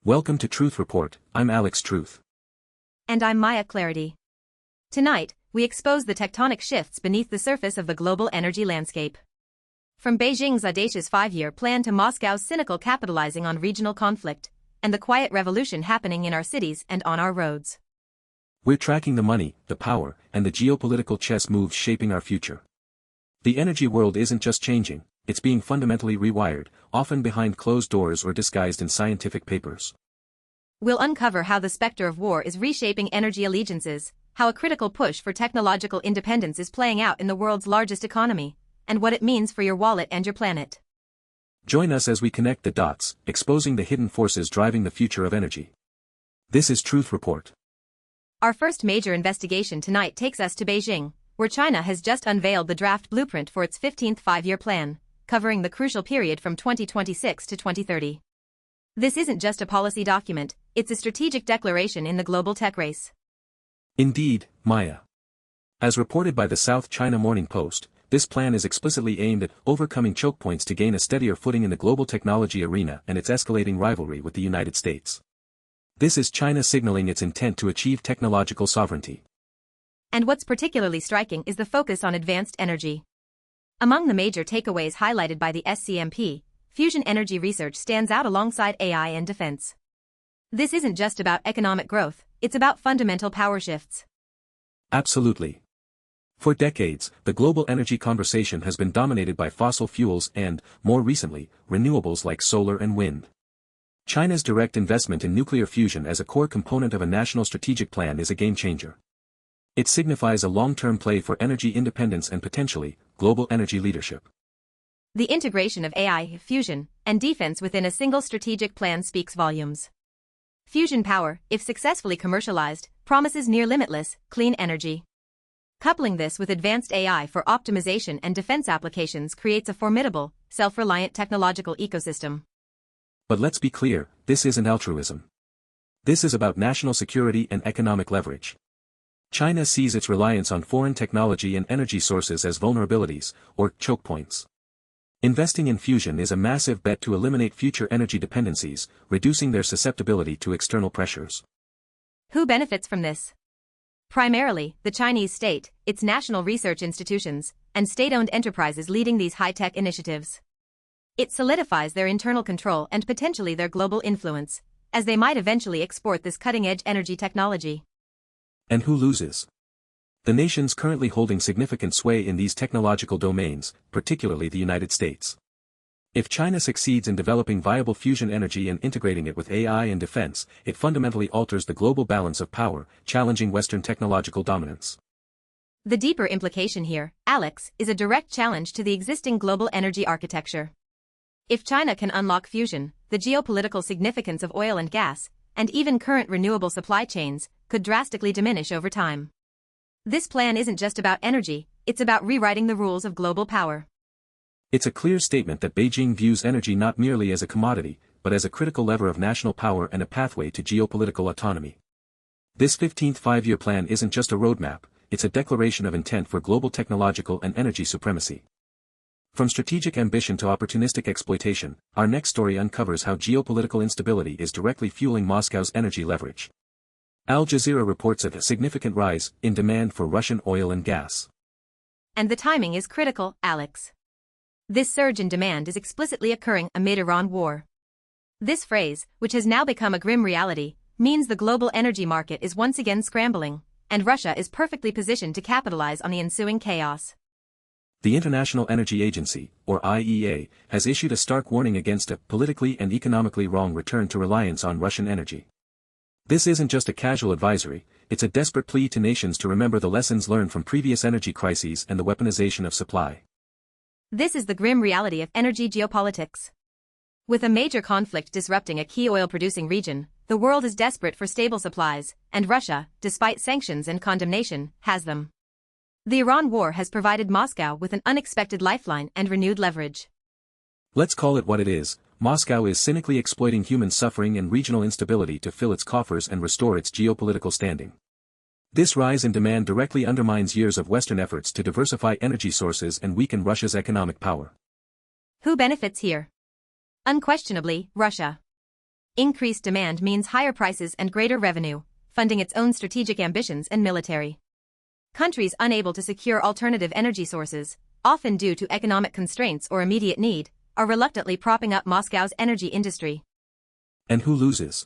Welcome to Truth Report. I'm Alex Truth. And I'm Maya Clarity. Tonight, we expose the tectonic shifts beneath the surface of the global energy landscape. From Beijing's audacious 5-year plan to Moscow's cynical capitalizing on regional conflict, and the quiet revolution happening in our cities and on our roads. We're tracking the money, the power, and the geopolitical chess moves shaping our future. The energy world isn't just changing, it's being fundamentally rewired, often behind closed doors or disguised in scientific papers. We'll uncover how the specter of war is reshaping energy allegiances, how a critical push for technological independence is playing out in the world's largest economy, and what it means for your wallet and your planet. Join us as we connect the dots, exposing the hidden forces driving the future of energy. This is Truth Report. Our first major investigation tonight takes us to Beijing, where China has just unveiled the draft blueprint for its 15th five-year plan, covering the crucial period from 2026 to 2030. This isn't just a policy document, it's a strategic declaration in the global tech race. Indeed, Maya. As reported by the South China Morning Post, this plan is explicitly aimed at overcoming choke points to gain a steadier footing in the global technology arena and its escalating rivalry with the United States. This is China signaling its intent to achieve technological sovereignty. And what's particularly striking is the focus on advanced energy. Among the major takeaways highlighted by the SCMP, fusion energy research stands out alongside AI and defense. This isn't just about economic growth, it's about fundamental power shifts. Absolutely. For decades, the global energy conversation has been dominated by fossil fuels and, more recently, renewables like solar and wind. China's direct investment in nuclear fusion as a core component of a national strategic plan is a game-changer. It signifies a long-term play for energy independence and potentially, global energy leadership. The integration of AI, fusion, and defense within a single strategic plan speaks volumes. Fusion power, if successfully commercialized, promises near-limitless, clean energy. Coupling this with advanced AI for optimization and defense applications creates a formidable, self-reliant technological ecosystem. But let's be clear, this isn't altruism. This is about national security and economic leverage. China sees its reliance on foreign technology and energy sources as vulnerabilities, or choke points. Investing in fusion is a massive bet to eliminate future energy dependencies, reducing their susceptibility to external pressures. Who benefits from this? Primarily, the Chinese state, its national research institutions, and state-owned enterprises leading these high-tech initiatives. It solidifies their internal control and potentially their global influence, as they might eventually export this cutting-edge energy technology. And who loses? The nations currently holding significant sway in these technological domains, particularly the United States. If China succeeds in developing viable fusion energy and integrating it with AI and defense, it fundamentally alters the global balance of power, challenging Western technological dominance. The deeper implication here, Alex, is a direct challenge to the existing global energy architecture. If China can unlock fusion, the geopolitical significance of oil and gas, and even current renewable supply chains, could drastically diminish over time. This plan isn't just about energy, it's about rewriting the rules of global power. It's a clear statement that Beijing views energy not merely as a commodity, but as a critical lever of national power and a pathway to geopolitical autonomy. This 15th five-year plan isn't just a roadmap, it's a declaration of intent for global technological and energy supremacy. From strategic ambition to opportunistic exploitation, our next story uncovers how geopolitical instability is directly fueling Moscow's energy leverage. Al Jazeera reports a significant rise in demand for Russian oil and gas. And the timing is critical, Alex. This surge in demand is explicitly occurring amid Iran war. This phrase, which has now become a grim reality, means the global energy market is once again scrambling, and Russia is perfectly positioned to capitalize on the ensuing chaos. The International Energy Agency, or IEA, has issued a stark warning against a politically and economically wrong return to reliance on Russian energy. This isn't just a casual advisory, it's a desperate plea to nations to remember the lessons learned from previous energy crises and the weaponization of supply. This is the grim reality of energy geopolitics. With a major conflict disrupting a key oil-producing region, the world is desperate for stable supplies, and Russia, despite sanctions and condemnation, has them. The Iran war has provided Moscow with an unexpected lifeline and renewed leverage. Let's call it what it is. Moscow is cynically exploiting human suffering and regional instability to fill its coffers and restore its geopolitical standing. This rise in demand directly undermines years of Western efforts to diversify energy sources and weaken Russia's economic power. Who benefits here? Unquestionably, Russia. Increased demand means higher prices and greater revenue, funding its own strategic ambitions and military. Countries unable to secure alternative energy sources, often due to economic constraints or immediate need, are reluctantly propping up Moscow's energy industry. And who loses?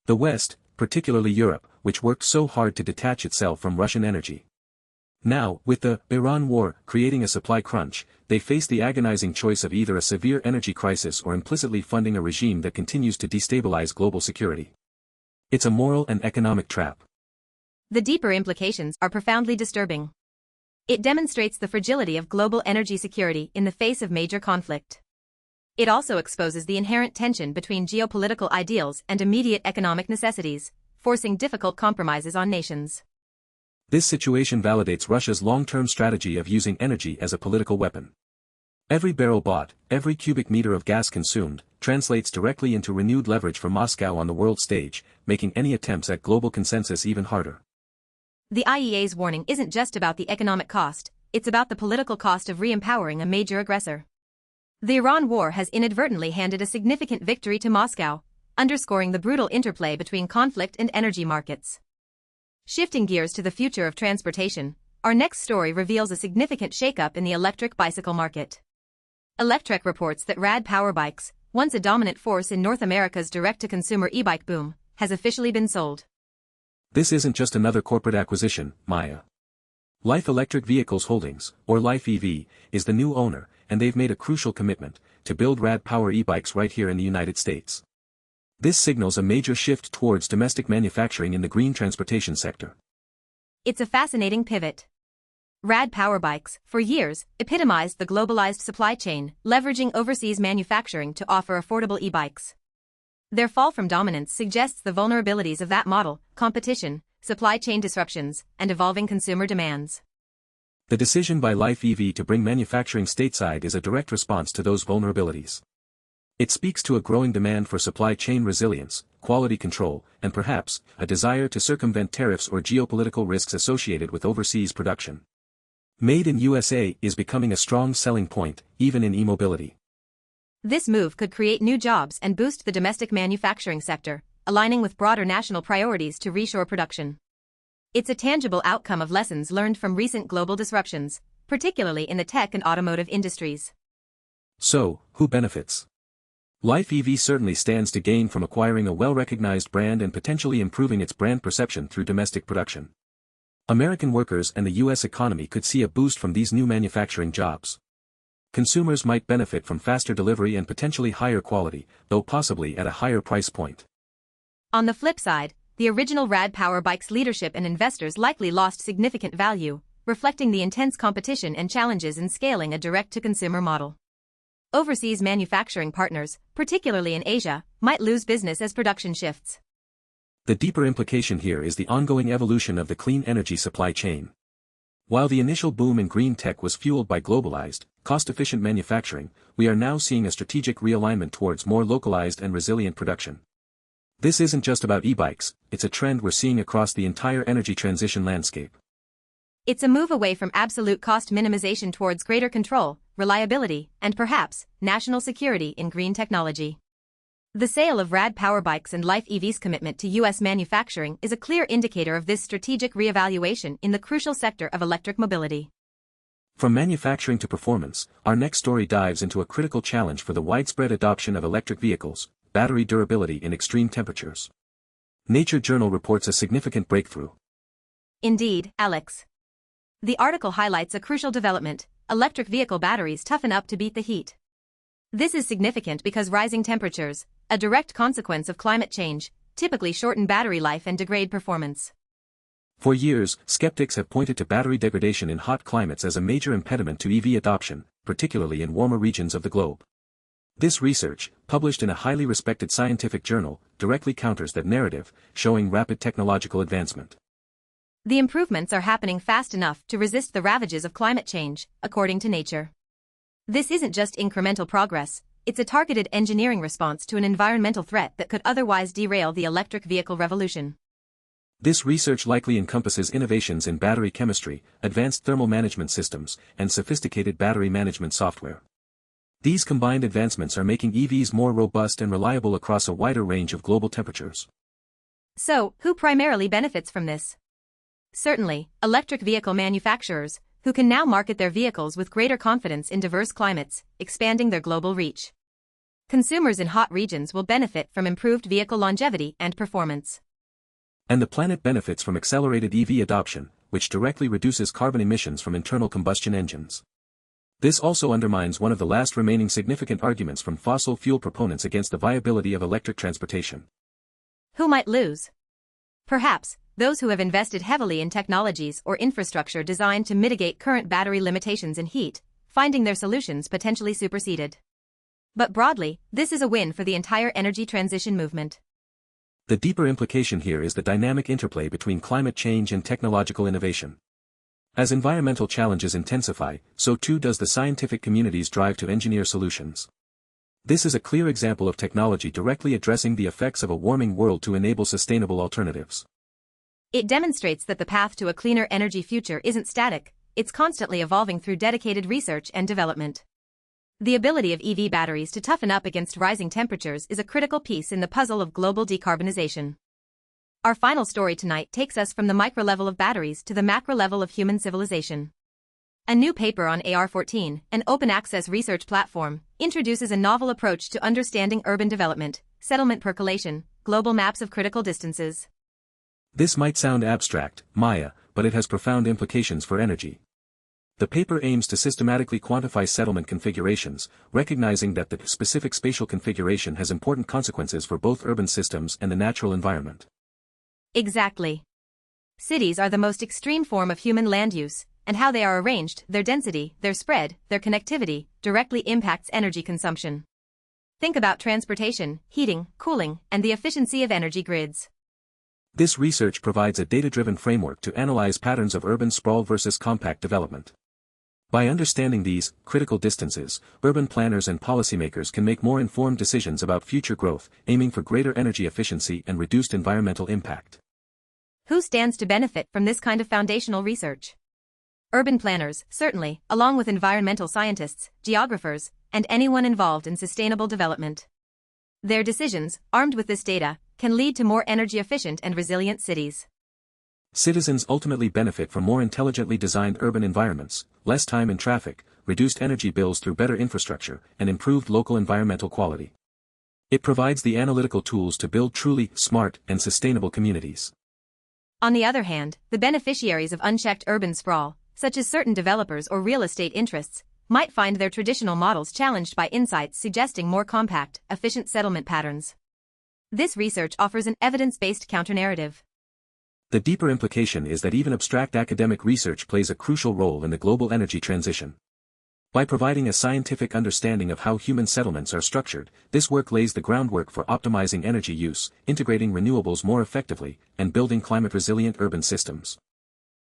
The West, particularly Europe, which worked so hard to detach itself from Russian energy. Now, with the Iran war creating a supply crunch, they face the agonizing choice of either a severe energy crisis or implicitly funding a regime that continues to destabilize global security. It's a moral and economic trap. The deeper implications are profoundly disturbing. It demonstrates the fragility of global energy security in the face of major conflict. It also exposes the inherent tension between geopolitical ideals and immediate economic necessities, forcing difficult compromises on nations. This situation validates Russia's long-term strategy of using energy as a political weapon. Every barrel bought, every cubic meter of gas consumed, translates directly into renewed leverage for Moscow on the world stage, making any attempts at global consensus even harder. The IEA's warning isn't just about the economic cost, it's about the political cost of re-empowering a major aggressor. The Iran war has inadvertently handed a significant victory to Moscow, underscoring the brutal interplay between conflict and energy markets. Shifting gears to the future of transportation, our next story reveals a significant shakeup in the electric bicycle market. Electrek reports that Rad Power Bikes, once a dominant force in North America's direct-to-consumer e-bike boom, has officially been sold. This isn't just another corporate acquisition, Maya. Life Electric Vehicles Holdings, or Life EV, is the new owner, and they've made a crucial commitment to build Rad Power e-bikes right here in the United States. This signals a major shift towards domestic manufacturing in the green transportation sector. It's a fascinating pivot. Rad Power Bikes, for years, epitomized the globalized supply chain, leveraging overseas manufacturing to offer affordable e-bikes. Their fall from dominance suggests the vulnerabilities of that model: competition, supply chain disruptions, and evolving consumer demands. The decision by Life EV to bring manufacturing stateside is a direct response to those vulnerabilities. It speaks to a growing demand for supply chain resilience, quality control, and perhaps, a desire to circumvent tariffs or geopolitical risks associated with overseas production. Made in USA is becoming a strong selling point, even in e-mobility. This move could create new jobs and boost the domestic manufacturing sector, aligning with broader national priorities to reshore production. It's a tangible outcome of lessons learned from recent global disruptions, particularly in the tech and automotive industries. So, who benefits? Life EV certainly stands to gain from acquiring a well-recognized brand and potentially improving its brand perception through domestic production. American workers and the U.S. economy could see a boost from these new manufacturing jobs. Consumers might benefit from faster delivery and potentially higher quality, though possibly at a higher price point. On the flip side, the original Rad Power Bikes leadership and investors likely lost significant value, reflecting the intense competition and challenges in scaling a direct-to-consumer model. Overseas manufacturing partners, particularly in Asia, might lose business as production shifts. The deeper implication here is the ongoing evolution of the clean energy supply chain. While the initial boom in green tech was fueled by globalized, cost-efficient manufacturing, we are now seeing a strategic realignment towards more localized and resilient production. This isn't just about e-bikes, it's a trend we're seeing across the entire energy transition landscape. It's a move away from absolute cost minimization towards greater control, reliability, and perhaps, national security in green technology. The sale of Rad Power Bikes and Life EV's commitment to U.S. manufacturing is a clear indicator of this strategic reevaluation in the crucial sector of electric mobility. From manufacturing to performance, our next story dives into a critical challenge for the widespread adoption of electric vehicles: battery durability in extreme temperatures. Nature Journal reports a significant breakthrough. Indeed, Alex. The article highlights a crucial development: electric vehicle batteries toughen up to beat the heat. This is significant because rising temperatures, a direct consequence of climate change, typically shorten battery life and degrade performance. For years, skeptics have pointed to battery degradation in hot climates as a major impediment to EV adoption, particularly in warmer regions of the globe. This research, published in a highly respected scientific journal, directly counters that narrative, showing rapid technological advancement. The improvements are happening fast enough to resist the ravages of climate change, according to Nature. This isn't just incremental progress, it's a targeted engineering response to an environmental threat that could otherwise derail the electric vehicle revolution. This research likely encompasses innovations in battery chemistry, advanced thermal management systems, and sophisticated battery management software. These combined advancements are making EVs more robust and reliable across a wider range of global temperatures. So, who primarily benefits from this? Certainly, electric vehicle manufacturers, who can now market their vehicles with greater confidence in diverse climates, expanding their global reach. Consumers in hot regions will benefit from improved vehicle longevity and performance. And the planet benefits from accelerated EV adoption, which directly reduces carbon emissions from internal combustion engines. This also undermines one of the last remaining significant arguments from fossil fuel proponents against the viability of electric transportation. Who might lose? Perhaps, those who have invested heavily in technologies or infrastructure designed to mitigate current battery limitations in heat, finding their solutions potentially superseded. But broadly, this is a win for the entire energy transition movement. The deeper implication here is the dynamic interplay between climate change and technological innovation. As environmental challenges intensify, so too does the scientific community's drive to engineer solutions. This is a clear example of technology directly addressing the effects of a warming world to enable sustainable alternatives. It demonstrates that the path to a cleaner energy future isn't static, it's constantly evolving through dedicated research and development. The ability of EV batteries to toughen up against rising temperatures is a critical piece in the puzzle of global decarbonization. Our final story tonight takes us from the micro level of batteries to the macro level of human civilization. A new paper on AR14, an open-access research platform, introduces a novel approach to understanding urban development, settlement percolation, global maps of critical distances. This might sound abstract, Maya, but it has profound implications for energy. The paper aims to systematically quantify settlement configurations, recognizing that the specific spatial configuration has important consequences for both urban systems and the natural environment. Exactly. Cities are the most extreme form of human land use, and how they are arranged, their density, their spread, their connectivity, directly impacts energy consumption. Think about transportation, heating, cooling, and the efficiency of energy grids. This research provides a data-driven framework to analyze patterns of urban sprawl versus compact development. By understanding these critical distances, urban planners and policymakers can make more informed decisions about future growth, aiming for greater energy efficiency and reduced environmental impact. Who stands to benefit from this kind of foundational research? Urban planners, certainly, along with environmental scientists, geographers, and anyone involved in sustainable development. Their decisions, armed with this data, can lead to more energy-efficient and resilient cities. Citizens ultimately benefit from more intelligently designed urban environments, less time in traffic, reduced energy bills through better infrastructure, and improved local environmental quality. It provides the analytical tools to build truly smart and sustainable communities. On the other hand, the beneficiaries of unchecked urban sprawl, such as certain developers or real estate interests, might find their traditional models challenged by insights suggesting more compact, efficient settlement patterns. This research offers an evidence-based counter-narrative. The deeper implication is that even abstract academic research plays a crucial role in the global energy transition. By providing a scientific understanding of how human settlements are structured, this work lays the groundwork for optimizing energy use, integrating renewables more effectively, and building climate-resilient urban systems.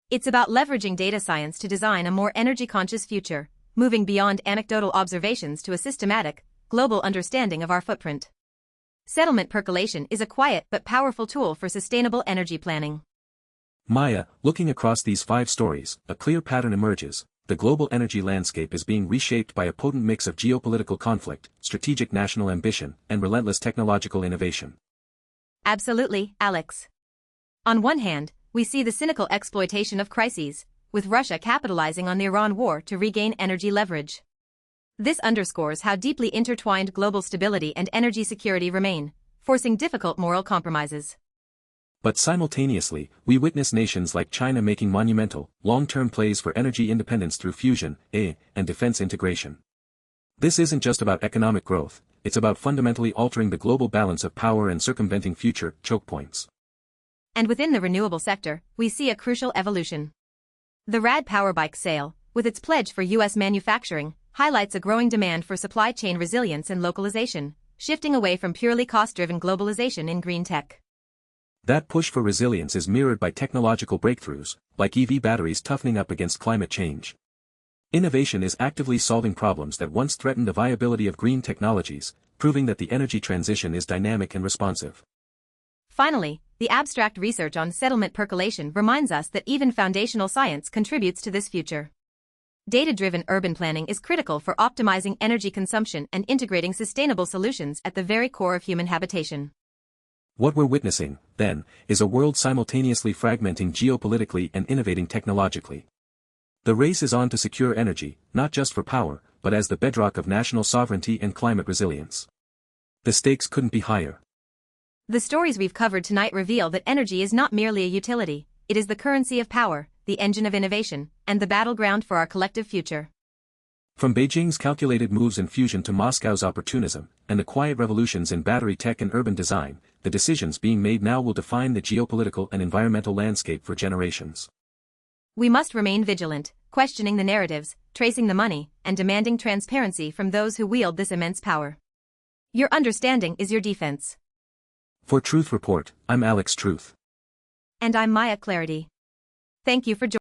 It's about leveraging data science to design a more energy-conscious future, moving beyond anecdotal observations to a systematic, global understanding of our footprint. Settlement percolation is a quiet but powerful tool for sustainable energy planning. Maya, looking across these 5 stories, a clear pattern emerges. The global energy landscape is being reshaped by a potent mix of geopolitical conflict, strategic national ambition, and relentless technological innovation. Absolutely, Alex. On one hand, we see the cynical exploitation of crises, with Russia capitalizing on the Iran war to regain energy leverage. This underscores how deeply intertwined global stability and energy security remain, forcing difficult moral compromises. But simultaneously, we witness nations like China making monumental, long-term plays for energy independence through fusion, and defense integration. This isn't just about economic growth, it's about fundamentally altering the global balance of power and circumventing future choke points. And within the renewable sector, we see a crucial evolution. The Rad Power Bikes sale, with its pledge for U.S. manufacturing, highlights a growing demand for supply chain resilience and localization, shifting away from purely cost-driven globalization in green tech. That push for resilience is mirrored by technological breakthroughs, like EV batteries toughening up against climate change. Innovation is actively solving problems that once threatened the viability of green technologies, proving that the energy transition is dynamic and responsive. Finally, the abstract research on settlement percolation reminds us that even foundational science contributes to this future. Data-driven urban planning is critical for optimizing energy consumption and integrating sustainable solutions at the very core of human habitation. What we're witnessing, then, is a world simultaneously fragmenting geopolitically and innovating technologically. The race is on to secure energy, not just for power, but as the bedrock of national sovereignty and climate resilience. The stakes couldn't be higher. The stories we've covered tonight reveal that energy is not merely a utility, it is the currency of power, the engine of innovation, and the battleground for our collective future. From Beijing's calculated moves in fusion to Moscow's opportunism, and the quiet revolutions in battery tech and urban design, the decisions being made now will define the geopolitical and environmental landscape for generations. We must remain vigilant, questioning the narratives, tracing the money, and demanding transparency from those who wield this immense power. Your understanding is your defense. For Truth Report, I'm Alex Truth. And I'm Maya Clarity. Thank you for joining.